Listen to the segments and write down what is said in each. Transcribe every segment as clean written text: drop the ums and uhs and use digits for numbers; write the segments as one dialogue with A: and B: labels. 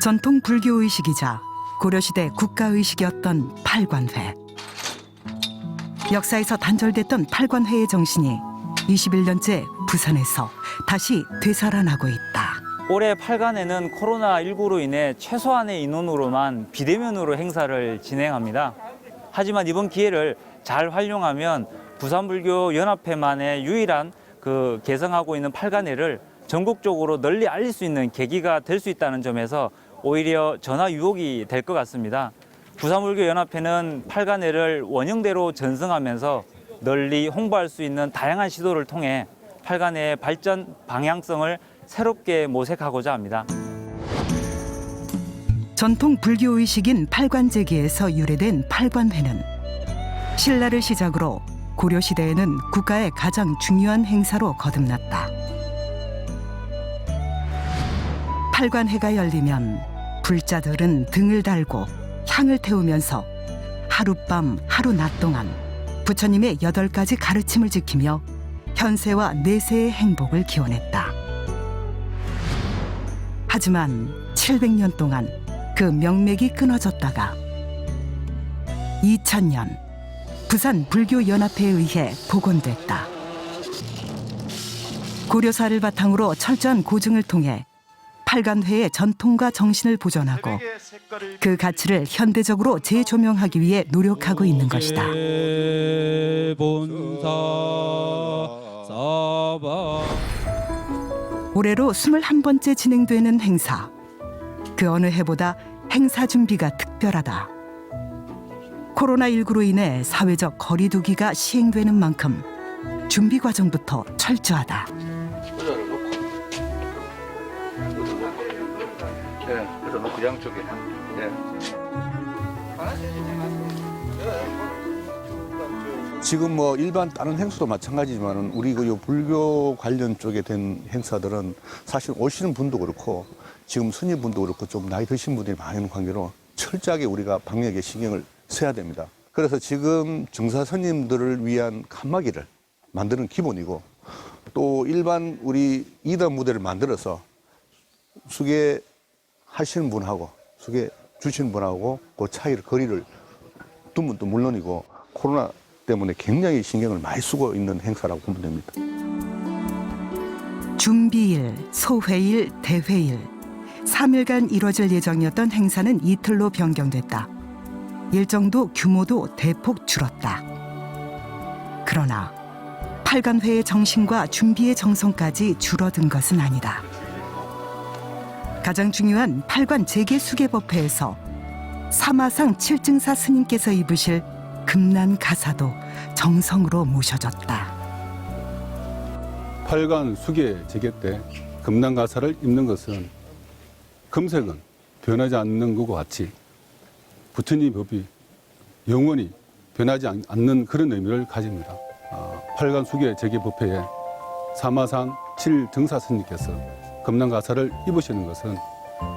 A: 전통 불교의식이자 고려시대 국가의식이었던 팔관회. 역사에서 단절됐던 팔관회의 정신이 21년째 부산에서 다시 되살아나고 있다.
B: 올해 팔관에는 코로나19로 인해 최소한의 인원으로만 비대면으로 행사를 진행합니다. 하지만 이번 기회를 잘 활용하면 부산불교연합회만의 유일한 개성하고 있는 팔관회를 전국적으로 널리 알릴 수 있는 계기가 될 수 있다는 점에서 오히려 전화 유혹이 될 것 같습니다. 부산불교연합회는 팔관회를 원형대로 전승하면서 널리 홍보할 수 있는 다양한 시도를 통해 팔관회의 발전 방향성을 새롭게 모색하고자 합니다.
A: 전통 불교의식인 팔관제기에서 유래된 팔관회는 신라를 시작으로 고려시대에는 국가의 가장 중요한 행사로 거듭났다. 팔관회가 열리면 불자들은 등을 달고 향을 태우면서 하룻밤 하루낮 동안 부처님의 8가지 가르침을 지키며 현세와 내세의 행복을 기원했다. 하지만 700년 동안 그 명맥이 끊어졌다가 2000년 부산 불교연합회에 의해 복원됐다. 고려사를 바탕으로 철저한 고증을 통해 팔관회의 전통과 정신을 보존하고 그 가치를 현대적으로 재조명하기 위해 노력하고 있는 것이다. 올해로 21번째 진행되는 행사. 그 어느 해보다 행사 준비가 특별하다. 코로나19로 인해 사회적 거리 두기가 시행되는 만큼 준비 과정부터 철저하다.
C: 네, 그래서 놓고 양쪽에. 네. 지금 뭐 일반 다른 행사도 마찬가지지만 우리 그 불교 관련 쪽에 된 행사들은 사실 오시는 분도 그렇고 지금 스님분도 그렇고 좀 나이 드신 분들이 많은 관계로 철저하게 우리가 방역에 신경을 써야 됩니다. 그래서 지금 정사 스님들을 위한 칸막이를 만드는 기본이고 또 일반 우리 이단 무대를 만들어서 수계 하시는 분하고 수계 주시는 분하고 그 차이를 거리를 두면 또 물론이고 코로나 때문에 굉장히 신경을 많이 쓰고 있는 행사라고 보면 됩니다.
A: 준비일, 소회일, 대회일 3일간 이뤄질 예정이었던 행사는 이틀로 변경됐다. 일정도 규모도 대폭 줄었다. 그러나 팔관회의 정신과 준비의 정성까지 줄어든 것은 아니다. 가장 중요한 팔관 재계 수계법회에서 사마상 7증사 스님께서 입으실 금난 가사도 정성으로 모셔졌다.
D: 팔관 수계 재계 때 금난 가사를 입는 것은 금색은 변하지 않는 것과 같이 부처님 법이 영원히 변하지 않는 그런 의미를 가집니다. 팔관 수계 재계 법회에 사마상 7증사 스님께서 금난 가사를 입으시는 것은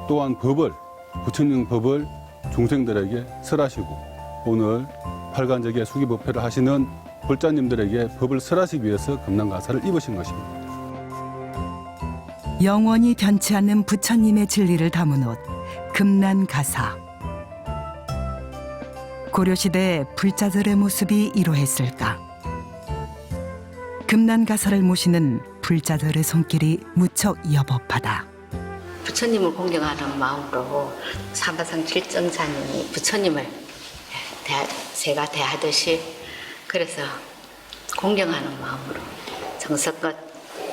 D: 또한 부처님 법을 중생들에게 설하시고 오늘 팔관제계 수기법회를 하시는 불자님들에게 법을 설하시기 위해서 금난 가사를 입으신 것입니다.
A: 영원히 변치 않는 부처님의 진리를 담은 옷, 금난 가사. 고려시대 불자들의 모습이 이러했을까? 금난 가사를 모시는 불자들의 손길이 무척 여법하다.
E: 부처님을 공경하는 마음으로 사마상 칠정사님이 부처님을 제가 대하듯이 그래서 공경하는 마음으로 정성껏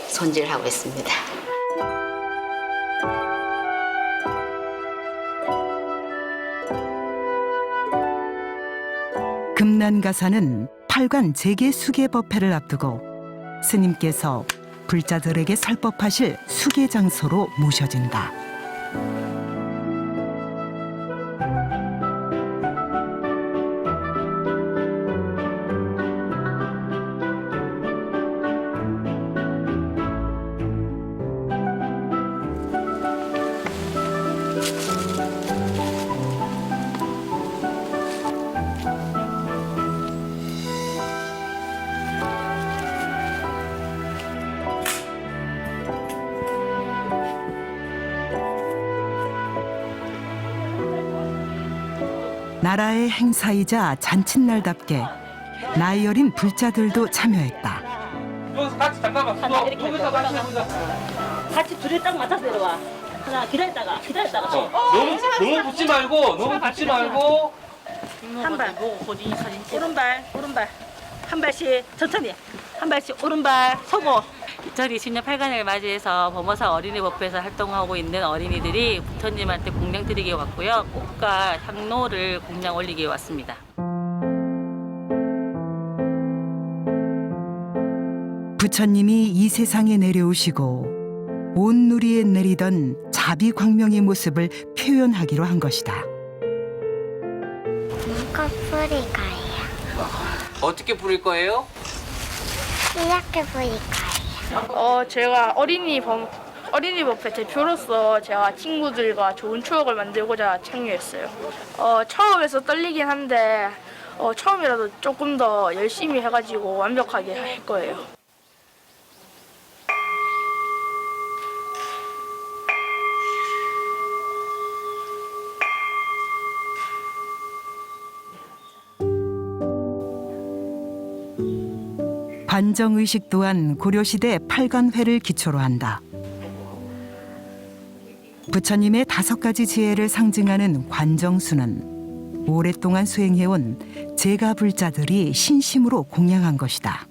E: 손질하고 있습니다.
A: 금난 가사는 팔관 재계 수계 법회를 앞두고 스님께서 불자들에게 설법하실 수계 장소로 모셔진다. 나라의 행사이자 잔칫날답게 나이 어린 불자들도 참여했다.
F: 여기서 같이 잠깐만 수도 여기서 같이 해보자.
G: 같이 둘이 딱 맞춰서 내려와. 하나 기다렸다가
F: 너무 붙지 말고
G: 한 발 오른발 한 발씩 천천히 한 발씩 오른발 서고. 2020년 8간을 맞이해서 범어사 어린이법회에서 활동하고 있는 어린이들이 부처님한테 공양 드리기 왔고요. 꽃과 향로를 공양 올리기 왔습니다.
A: 부처님이 이 세상에 내려오시고 온 누리에 내리던 자비광명의 모습을 표현하기로 한 것이다.
H: 이거 뿌릴 거예요.
F: 어떻게 부릴 거예요?
H: 이렇게 뿌릴 거예요.
I: 제가 어린이법회 대표로서 제가 친구들과 좋은 추억을 만들고자 참여했어요. 처음에서 떨리긴 한데 처음이라도 조금 더 열심히 해가지고 완벽하게 할 거예요.
A: 관정의식 또한 고려시대 팔관회를 기초로 한다. 부처님의 5가지 지혜를 상징하는 관정수는 오랫동안 수행해온 제가불자들이 신심으로 공양한 것이다.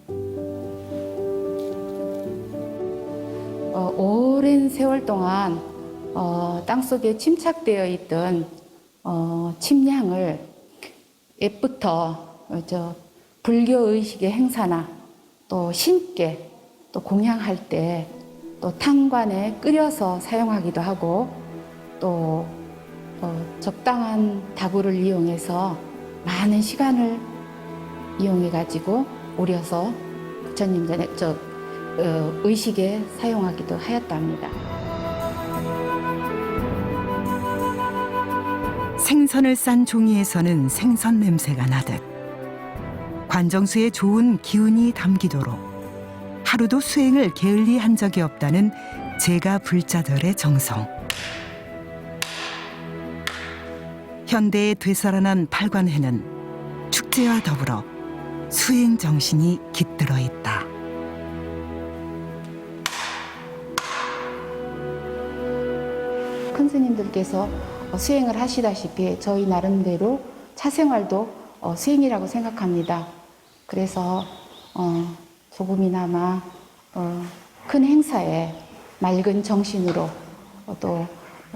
J: 오랜 세월 동안 땅속에 침착되어 있던 침향을 옛부터 불교의식의 행사나 또 신께 또 공양할 때 또 탕관에 끓여서 사용하기도 하고 또 적당한 다구를 이용해서 많은 시간을 이용해 가지고 우려서 부처님 전에 의식에 사용하기도 하였답니다.
A: 생선을 싼 종이에서는 생선 냄새가 나듯 관정수에 좋은 기운이 담기도록 하루도 수행을 게을리한 적이 없다는 제가불자들의 정성. 현대에 되살아난 팔관회는 축제와 더불어 수행 정신이 깃들어 있다.
J: 큰 스님들께서 수행을 하시다시피 저희 나름대로 차생활도 수행이라고 생각합니다. 그래서 조금이나마 큰 행사에 맑은 정신으로 또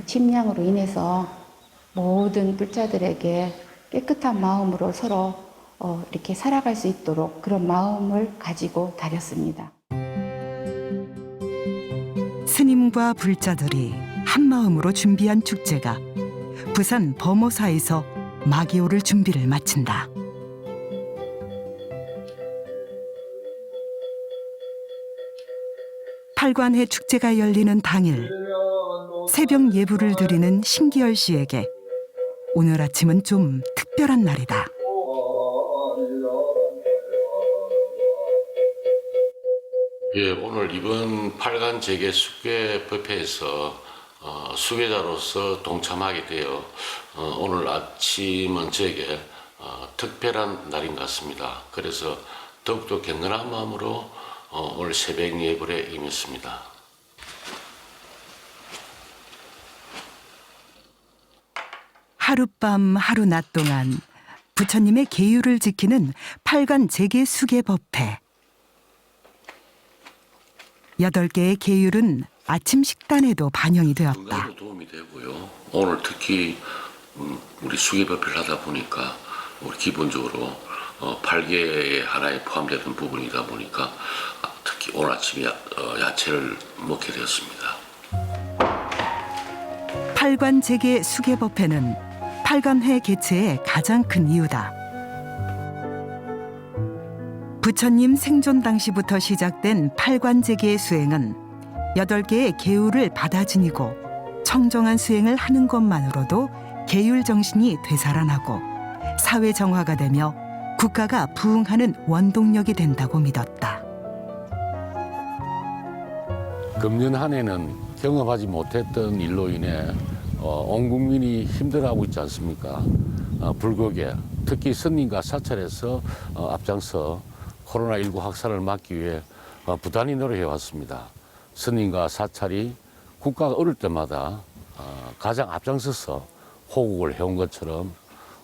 J: 침량으로 인해서 모든 불자들에게 깨끗한 마음으로 서로 이렇게 살아갈 수 있도록 그런 마음을 가지고 다녔습니다.
A: 스님과 불자들이 한마음으로 준비한 축제가 부산 범어사에서 막이 오를 준비를 마친다. 팔관회 축제가 열리는 당일 새벽 예불을 드리는 신기열 씨에게 오늘 아침은 좀 특별한 날이다.
K: 예, 오늘 이번 8간 재계 수계법회에서 수계자로서 동참하게 되어 오늘 아침은 저에게 특별한 날인 것 같습니다. 그래서 더욱더 격렬한 마음으로 오늘 새벽 예불에 임했습니다.
A: 하룻밤 하루낮 동안 부처님의 계율을 지키는 8간 재계 수계법회. 8개의 계율은 아침 식단에도 반영이 되었다.
K: 건강에도 도움이 되고요. 오늘 특히 우리 수계법회를 하다 보니까 우리 기본적으로 8개의 하나에 포함되는 부분이다 보니까 특히 오늘 아침에 야채를 먹게 되었습니다.
A: 8관 재계 수계법회는 8관회 개최의 가장 큰 이유다. 부처님 생존 당시부터 시작된 8관 재계의 수행은 8개의 계율을 받아 지니고 청정한 수행을 하는 것만으로도 계율 정신이 되살아나고 사회 정화가 되며 국가가 부흥하는 원동력이 된다고 믿었다.
K: 금년 한 해는 경험하지 못했던 일로 인해 온 국민이 힘들어하고 있지 않습니까? 불교계, 특히 스님과 사찰에서 앞장서 코로나19 확산을 막기 위해 부단히 노력해왔습니다. 스님과 사찰이 국가가 어릴 때마다 가장 앞장서서 호국을 해온 것처럼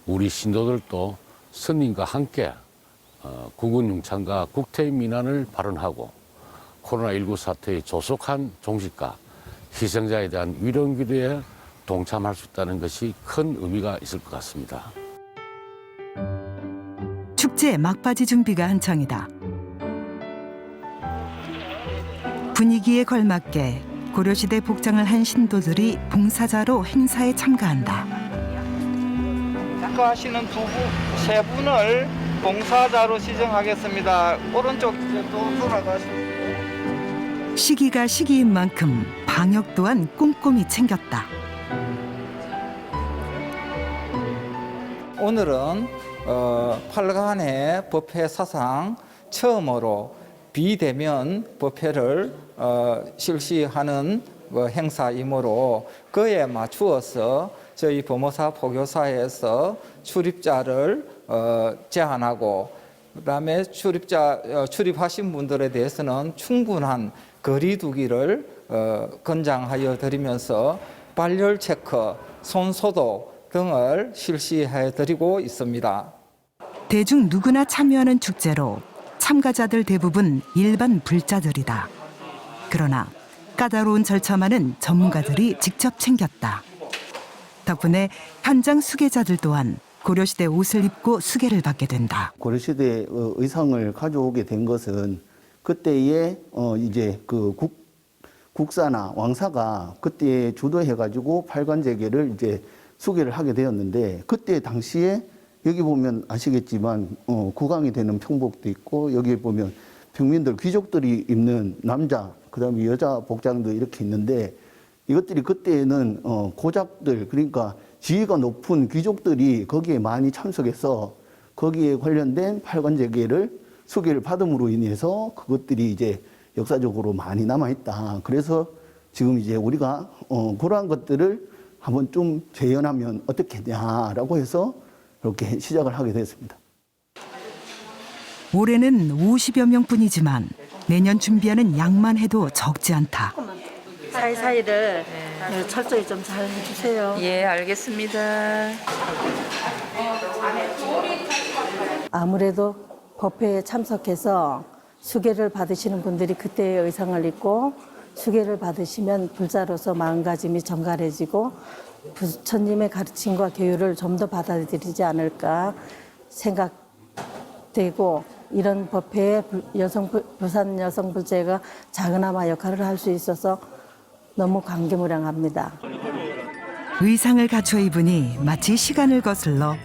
K: 우리 신도들도 스님과 함께 국운융창과 국태민안을 발언하고 코로나19 사태의 조속한 종식과 희생자에 대한 위로의 기도에 동참할 수 있다는 것이 큰 의미가 있을 것 같습니다.
A: 축제 막바지 준비가 한창이다. 분위기에 걸맞게 고려시대 복장을 한 신도들이 봉사자로 행사에 참가한다.
L: 참가하시는 세 분을 봉사자로 지정하겠습니다. 오른쪽 또 돌아가시고.
A: 시기가 시기인 만큼 방역 또한 꼼꼼히 챙겼다.
L: 오늘은 8간의 법회 사상 처음으로 비대면 법회를 실시하는 행사이므로 그에 맞추어서 저희 법무사 포교사에서 출입자를 제한하고 그다음에 출입하신 분들에 대해서는 충분한 거리 두기를 권장하여 드리면서 발열 체크, 손 소독 등을 실시해 드리고 있습니다.
A: 대중 누구나 참여하는 축제로 참가자들 대부분 일반 불자들이다. 그러나 까다로운 절차만은 전문가들이 직접 챙겼다. 덕분에 현장 수계자들 또한 고려시대 옷을 입고 수계를 받게 된다.
M: 고려시대 의상을 가져오게 된 것은 그때에 이제 그 국사나 왕사가 그때 주도해가지고 팔관제계를 이제 수계를 하게 되었는데 그때 당시에 여기 보면 아시겠지만 국왕이 되는 평복도 있고 여기 보면 평민들 귀족들이 입는 남자 그다음에 여자 복장도 이렇게 있는데 이것들이 그때에는 고작들 그러니까 지위가 높은 귀족들이 거기에 많이 참석해서 거기에 관련된 팔관제계를 수계를 받음으로 인해서 그것들이 이제 역사적으로 많이 남아있다. 그래서 지금 이제 우리가 그러한 것들을 한번 좀 재현하면 어떻겠냐라고 해서 이렇게 시작을 하게 됐습니다.
A: 올해는 50여 명뿐이지만 매년 준비하는 양만 해도 적지 않다.
G: 사이사이를 철저히 좀 잘 해주세요.
N: 예, 알겠습니다.
G: 아무래도 법회에 참석해서 수계를 받으시는 분들이 그때의 의상을 입고 수계를 받으시면 불자로서 마음가짐이 정갈해지고 부처님의 가르침과 교율을 좀 더 받아들이지 않을까 생각되고 이런 법회에 부산 여성불제가 작은아마 역할을 할 수 있어서 너무 감개무량합니다.
A: 의상을 갖춰 입으니 마치 시간을 거슬러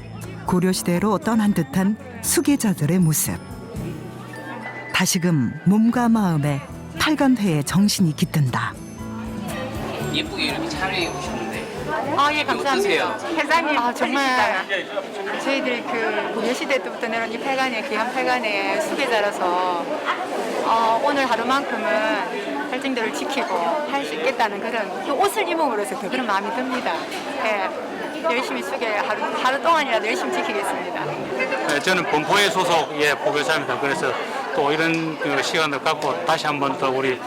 A: 고려시대로 떠난 듯한 수계자들의 모습. 다시금 몸과 마음에 팔관회의 정신이 깃든다.
F: 예쁘게 이렇게 차려입 오셨는데.
N: 예, 감사합니다. 회장님, 정말 저희들 그 고려시대 때부터 내려온 이 팔관의 귀한 팔관의 수계자라서 오늘 하루만큼은 할증들을 지키고 할 수 있겠다는 그런 그 옷을 입음으로써 더 그런 마음이 듭니다. 예, 열심히 수계 하루 동안이라도 열심히 지키겠습니다.
O: 저는 본포의 소속 포교사입니다. 그래서 또 이런 시간을 갖고 다시 한번 더 우리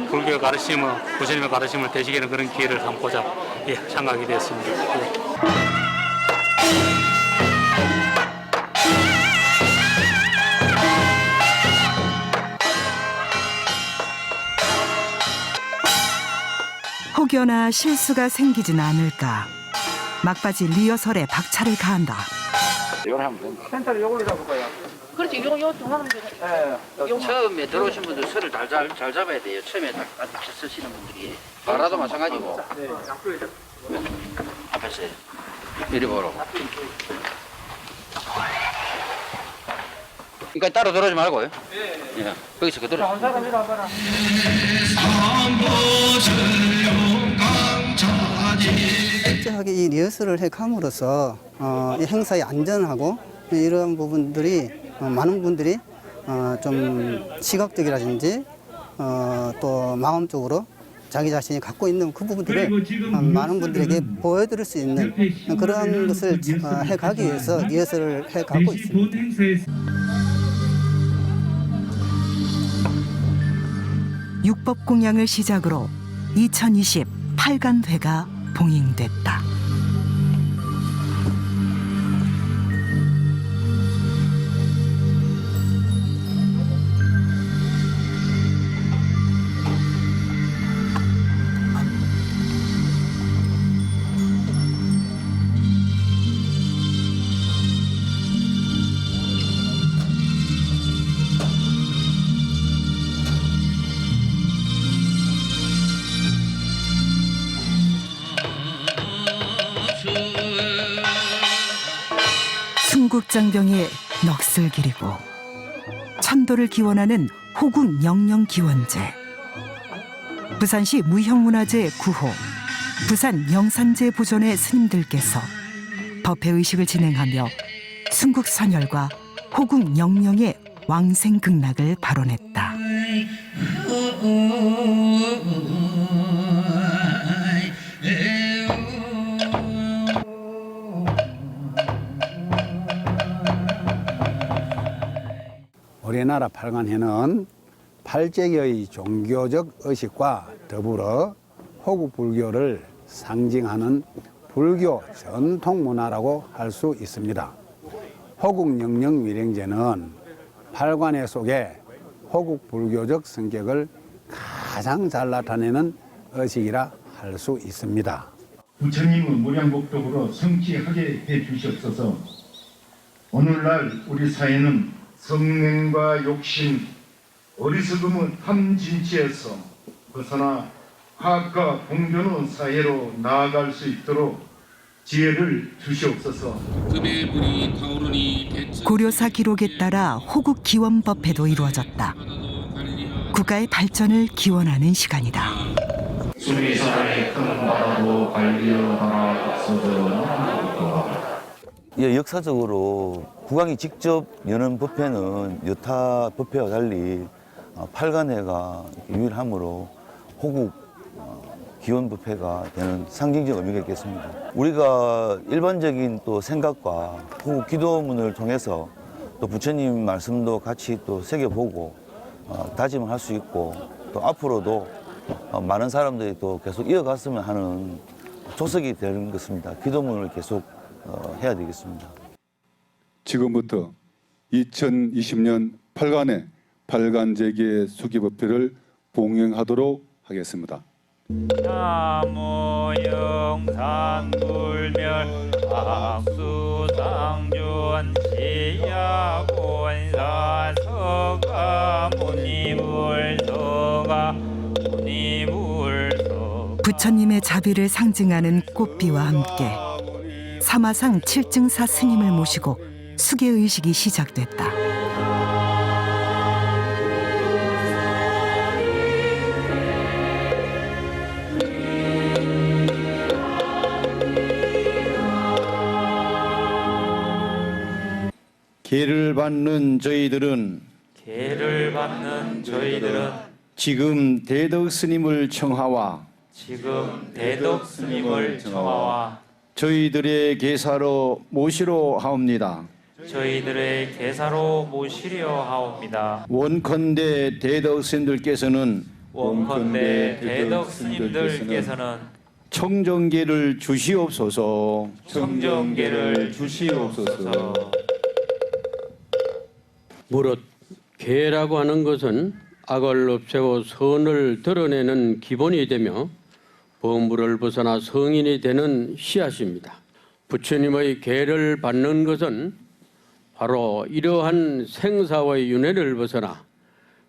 O: 불교 가르침을 부처님의 가르침을 되새기는 그런 기회를 삼고자 참가하게 되었습니다.
A: 혹여나 실수가 생기진 않을까 막바지 리허설에 박차를 가한다.
L: 이걸 하면 된다. 센터를 이걸로 잡을까요?
I: 그렇지, 요 동화는
F: 처음에 들어오신 분들 설을 잘 잡아야 돼요. 처음에 딱 쓰시는 분들이. 바라도 마찬가지고. 앞에서 이리 보러. 그러니까 따로 들어오지 말고요. 예. 거기서 그대로.
L: 한 사람 이리 와봐라.
P: 철저하게 이 리허설을 해감으로써 이 행사의 안전하고 이런 부분들이 많은 분들이 좀 시각적이라든지 또 마음적으로 자기 자신이 갖고 있는 그 부분들을 많은 분들에게 보여드릴 수 있는 그런 것을 해가기 위해서 리허설을 해가고 있습니다.
A: 육법 공양을 시작으로 2020 8간회가 봉행됐다. 순국장병의 넋을 기리고 천도를 기원하는 호국 영령 기원제, 부산시 무형문화재 9호 부산 영산제 보존의 스님들께서 법회의식을 진행하며 순국선열과 호국 영령의 왕생극락을 발언했다.
Q: 우리나라 팔관회는 8제기의 종교적 의식과 더불어 호국 불교를 상징하는 불교 전통 문화라고 할 수 있습니다. 호국 영령 위령제는 팔관회 속에 호국 불교적 성격을 가장 잘 나타내는 의식이라 할 수 있습니다.
R: 부처님의 무량복덕으로 성취하게 해주시옵소서. 오늘날 우리 사회는 성능과 욕심, 어리석음의 탐진치에서 벗어나 화합과 공존의 사회로 나아갈 수 있도록 지혜를 주시옵소서.
A: 고려사 기록에 따라 호국 기원법회도 이루어졌다. 국가의 발전을 기원하는 시간이다.
R: 수리사의 큰 바다도 관리하라 없어져.
S: 역사적으로 국왕이 직접 여는 법회는 여타 법회와 달리 팔관회가 유일하므로 호국 기원 법회가 되는 상징적 의미가 있겠습니다. 우리가 일반적인 또 생각과 호국 기도문을 통해서 또 부처님 말씀도 같이 또 새겨보고 다짐을 할 수 있고 또 앞으로도 많은 사람들이 또 계속 이어갔으면 하는 조석이 되는 것입니다. 기도문을 계속 해야 되겠습니다.
D: 지금부터 2020년 8간회 팔관제기의 수기법회를 봉행하도록 하겠습니다.
B: 나무영산불멸 악수상존 시야본사서가 무니불서가
A: 부처님의 자비를 상징하는 꽃비와 함께 사마상 7증사 스님을 모시고 수계의식이 시작됐다.
T: 계를 받는 저희들은 지금 대덕 스님을 청하와 저희들의 계사로 모시려 하옵니다. 원컨대 대덕 스님들께서는 청정계를 주시옵소서.
U: 무릇 계라고 하는 것은 악을 없애고 선을 드러내는 기본이 되며 범물을 벗어나 성인이 되는 씨앗입니다. 부처님의 계를 받는 것은 바로 이러한 생사의 윤회를 벗어나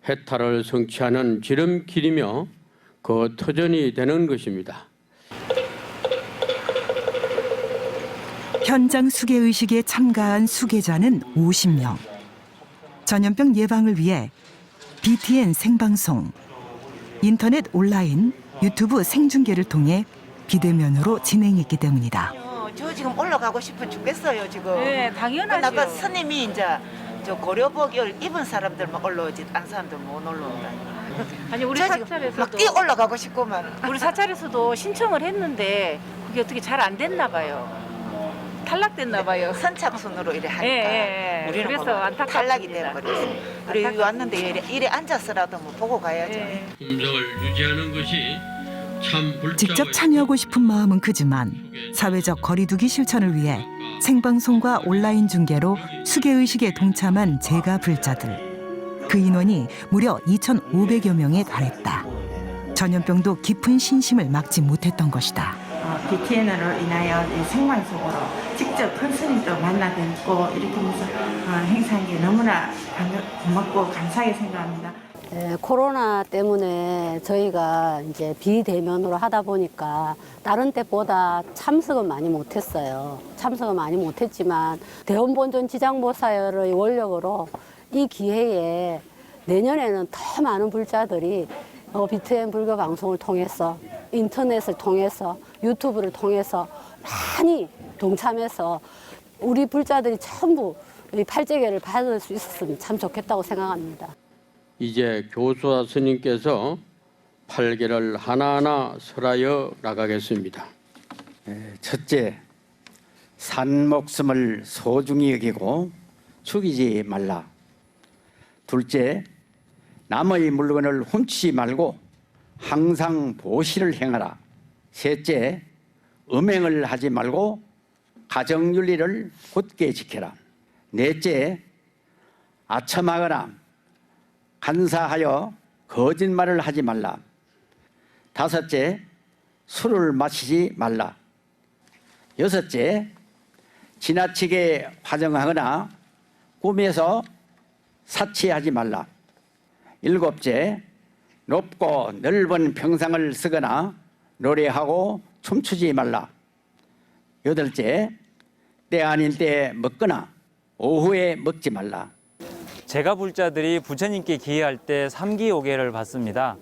U: 해탈을 성취하는 지름길이며 그 터전이 되는 것입니다.
A: 현장 수계의식에 참가한 수계자는 50명. 전염병 예방을 위해 BTN 생방송, 인터넷 온라인, 유튜브 생중계를 통해 비대면으로 진행했기 때문이다.
V: 저 지금 올라가고 싶어 죽겠어요 지금.
G: 네, 당연하죠.
V: 나가 스님이 이제 저 고려복을 입은 사람들만 올라오지 딴 사람들 못 올라온다.
G: 아니 우리
V: 저 지금
G: 사찰에서도
V: 막 뛰어 올라가고 싶구만.
G: 우리 사찰에서도 신청을 했는데 그게 어떻게 잘 안 됐나 봐요. 탈락됐나 봐요.
V: 선착순으로 이래 하니까
G: 예.
V: 우리는
G: 그래서
V: 뭐
G: 안타깝습니다.
V: 탈락이 돼버렸어. 우리 여기 왔는데 이래 앉아서라도 뭐 보고 가야죠.
U: 음성을 유지하는 것이 참 불자의
A: 직접 참여하고 싶은 마음은 크지만 사회적 거리두기 실천을 위해 생방송과 온라인 중계로 수계의식에 동참한 제가 불자들. 그 인원이 무려 2,500여 명에 달했다. 전염병도 깊은 신심을 막지 못했던 것이다.
C: BTN으로 인하여 생방송으로 직접 큰 스님도 만나 뵙고 이렇게 하면서 행사한 게 너무나 고맙고 감사하게 생각합니다.
E: 코로나 때문에 저희가 이제 비대면으로 하다 보니까 다른 때보다 참석은 많이 못했어요. 참석은 많이 못했지만 대원본전 지장보살의 원력으로 이 기회에 내년에는 더 많은 불자들이 BTN 불교 방송을 통해서 인터넷을 통해서 유튜브를 통해서 많이 동참해서 우리 불자들이 전부 이 팔재계를 받을 수 있었으면 참 좋겠다고 생각합니다.
U: 이제 교수와 스님께서 팔계를 하나하나 설하여 나가겠습니다.
W: 첫째, 산 목숨을 소중히 여기고 죽이지 말라. 둘째, 남의 물건을 훔치지 말고 항상 보시를 행하라. 셋째, 음행을 하지 말고 가정윤리를 굳게 지켜라. 넷째, 아첨하거나 간사하여 거짓말을 하지 말라. 다섯째, 술을 마시지 말라. 여섯째, 지나치게 화정하거나 꿈에서 사치하지 말라. 일곱째, 높고 넓은 평상을 쓰거나 노래하고 춤추지 말라. 여덟째, 때 아닌 때에 먹거나 오후에 먹지 말라.
B: 제가 불자들이 부처님께 기해할 때 3기 5개를 받습니다.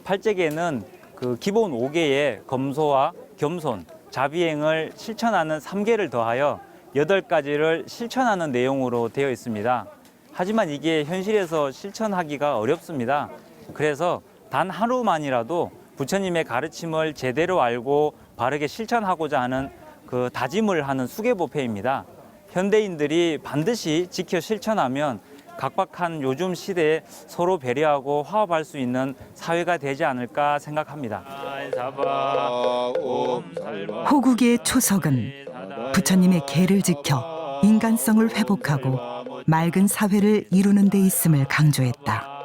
B: 팔재계는 그 기본 5개의 검소와 겸손, 자비행을 실천하는 3개를 더하여 8가지를 실천하는 내용으로 되어 있습니다. 하지만 이게 현실에서 실천하기가 어렵습니다. 그래서 단 하루만이라도 부처님의 가르침을 제대로 알고 바르게 실천하고자 하는 그 다짐을 하는 수계법회입니다. 현대인들이 반드시 지켜 실천하면 각박한 요즘 시대에 서로 배려하고 화합할 수 있는 사회가 되지 않을까 생각합니다.
A: 호국의 초석은 부처님의 계를 지켜 인간성을 회복하고 맑은 사회를 이루는 데 있음을 강조했다.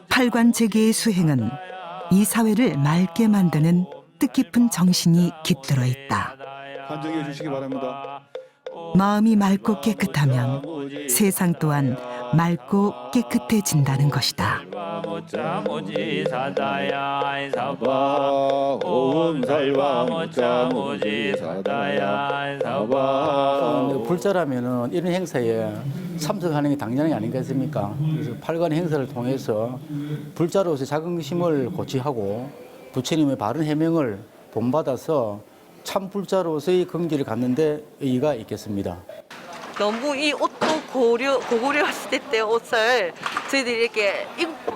A: 팔관제계의 수행은 이 사회를 맑게 만드는 뜻깊은 정신이 깃들어 있다.
D: 간증해 주시기 바랍니다.
A: 마음이 맑고 깨끗하면 세상 또한 맑고 깨끗해진다는 것이다.
X: 불자라면은 이런 행사에 참석하는 게 당연한 게 아니겠습니까? 그래서 팔관 행사를 통해서 불자로서 자긍심을 고취하고 부처님의 바른 해명을 본받아서 참 불자로서의 긍지를 갖는 데 의의가 있겠습니다.
Y: 너무 이 옷도 고구려 시대 때 옷을 저희들이 이렇게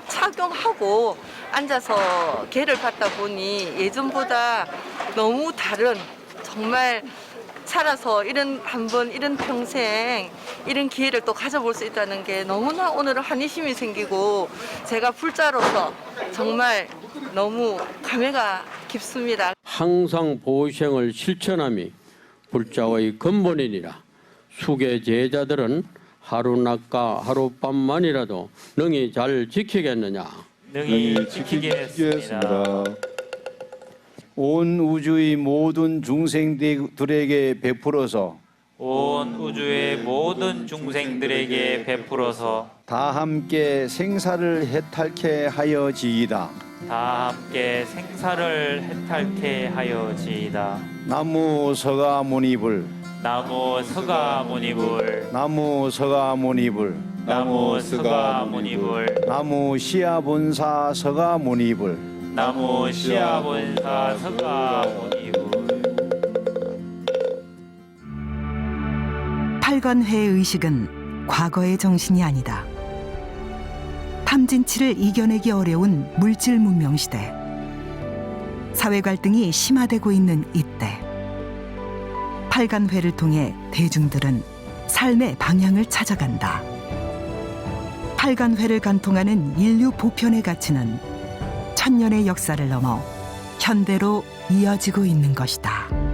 Y: 착용하고 앉아서 계를 받다 보니 예전보다 너무 다른, 정말 살아서 이런 평생 이런 기회를 또 가져볼 수 있다는 게 너무나 오늘은 환희심이 생기고 제가 불자로서 정말 너무 감회가 깊습니다.
U: 항상 보생을 실천함이 불자의 근본이니라. 수계 제자들은 하루낮과 하룻밤만이라도 능히 잘 지키겠느냐?
B: 능히 지키겠습니다.
T: 온 우주의 모든 중생들에게 베풀어서
B: 온 우주의 모든 중생들에게 베풀어서
T: 다 함께 생사를 해탈케 하여지이다.
B: 다 함께 생사를 해탈케 하여지이다.
T: 나무 서가모니불
B: 나무 서가모니불
T: 나무 서가모니불
B: 나무 서가모니불
T: 나무 시아본사 서가모니불
B: 나무 시아본사 서가모니불.
A: 팔관회의 의식은 과거의 정신이 아니다. 탐진치를 이겨내기 어려운 물질 문명 시대. 사회 갈등이 심화되고 있는 이때. 팔간회를 통해 대중들은 삶의 방향을 찾아간다. 팔간회를 관통하는 인류 보편의 가치는 천년의 역사를 넘어 현대로 이어지고 있는 것이다.